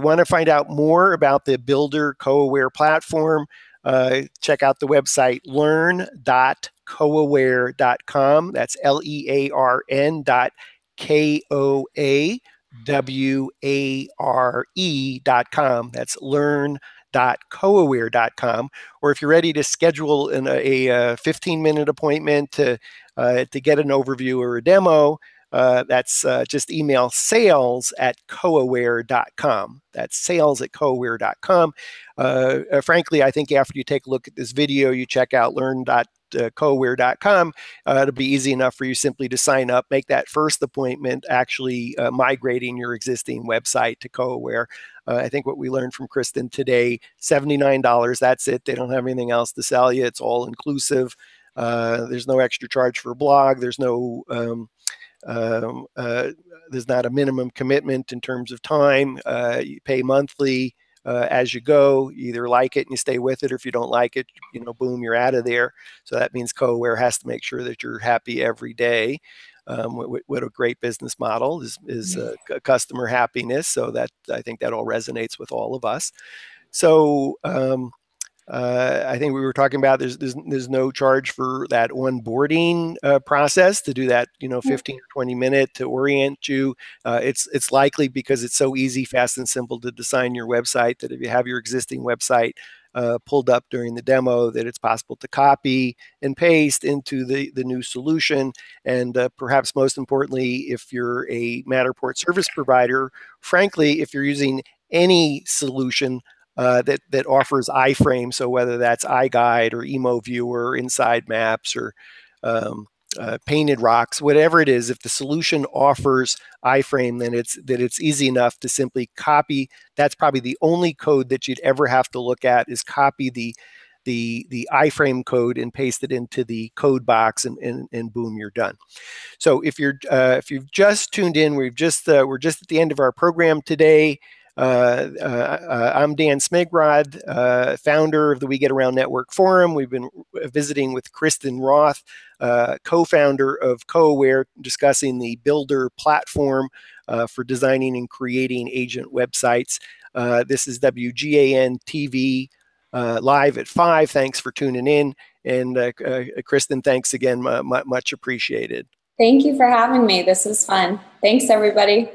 want to find out more about the Builder CoAware platform, check out the website learn.coaware.com. That's LEARN.KOA.com. WARE.com. That's learn.coaware.com. Or if you're ready to schedule a 15-minute appointment to get an overview or a demo, that's just email sales@coaware.com. That's sales@coaware.com. Frankly, I think after you take a look at this video, you check out learn.coaware.com. It'll be easy enough for you simply to sign up, make that first appointment, actually migrating your existing website to CoAware. I think what we learned from Kristyn today, $79, that's it. They don't have anything else to sell you. It's all inclusive. There's no extra charge for a blog. There's no there's not a minimum commitment in terms of time. You pay monthly as you go. You either like it and you stay with it, or if you don't like it, boom, you're out of there. So that means CoAware has to make sure that you're happy every day. What a great business model is customer happiness. So that I think that all resonates with all of us. So I think we were talking about there's no charge for that onboarding process to do that 15 or 20 minute to orient you. It's likely because it's so easy, fast, and simple to design your website that if you have your existing website pulled up during the demo, that it's possible to copy and paste into the new solution. And perhaps most importantly, if you're a Matterport service provider, frankly, if you're using any solution that offers iframe, so whether that's iGuide or Emo Viewer, Inside Maps, or Painted Rocks, whatever it is, if the solution offers iframe, then it's easy enough to simply copy. That's probably the only code that you'd ever have to look at, is copy the iframe code and paste it into the code box, and boom, you're done. So if you've just tuned in, we're just at the end of our program today. I'm Dan Smigrod, founder of the We Get Around Network Forum. We've been visiting with Kristyn Roth, co-founder of CoAware, discussing the bldr platform for designing and creating agent websites. This is WGAN-TV live at 5. Thanks for tuning in. And Kristyn, thanks again. Much appreciated. Thank you for having me. This was fun. Thanks, everybody.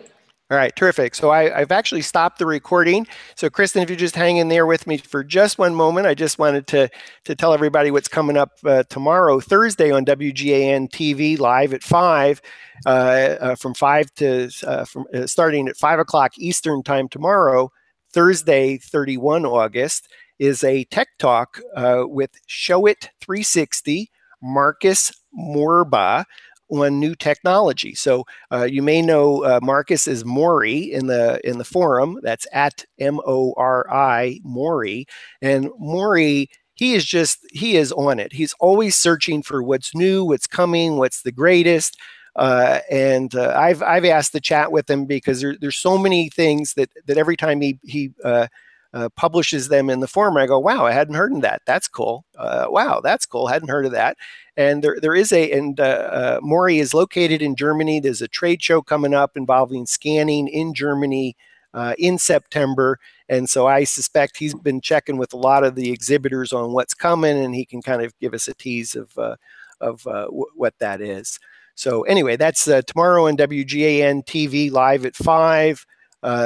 All right, terrific. So I've actually stopped the recording. So Kristyn, if you just hang in there with me for just one moment, I just wanted to tell everybody what's coming up tomorrow, Thursday, on WGAN-TV live at 5, starting at 5 o'clock Eastern time tomorrow, Thursday, 31 August, is a tech talk with Showit 360, Marcus Morba, on new technology. So you may know Marcus as Maury in the forum. That's at MORI, Maury. And Maury, he is on it. He's always searching for what's new, what's coming, what's the greatest. And I've asked to chat with him because there's so many things that every time he publishes them in the forum, I go, wow, I hadn't heard of that. That's cool. Wow, that's cool. Hadn't heard of that. And there is Maury is located in Germany. There's a trade show coming up involving scanning in Germany in September. And so I suspect he's been checking with a lot of the exhibitors on what's coming, and he can kind of give us a tease of what that is. So anyway, that's tomorrow on WGAN TV live at 5.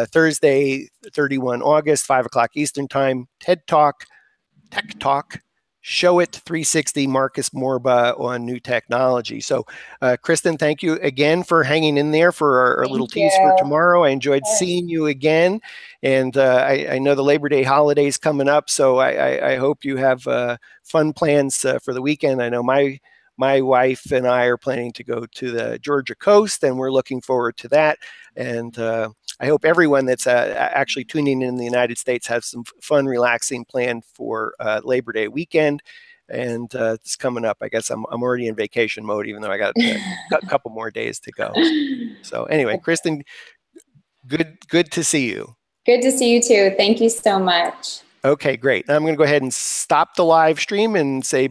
Thursday, 31 August, 5 o'clock Eastern time, TED Talk, Tech Talk, Showit 360, Marcus Morba on new technology. So, Kristyn, thank you again for hanging in there for our little tease for tomorrow. I enjoyed seeing you again. And I know the Labor Day holiday is coming up, so I hope you have fun plans for the weekend. I know my wife and I are planning to go to the Georgia coast, and we're looking forward to that. And I hope everyone that's actually tuning in the United States has some fun, relaxing plan for Labor Day weekend. And it's coming up. I guess I'm already in vacation mode, even though I got a couple more days to go. So anyway, Kristyn, good to see you. Good to see you too. Thank you so much. Okay, great. Now I'm going to go ahead and stop the live stream and say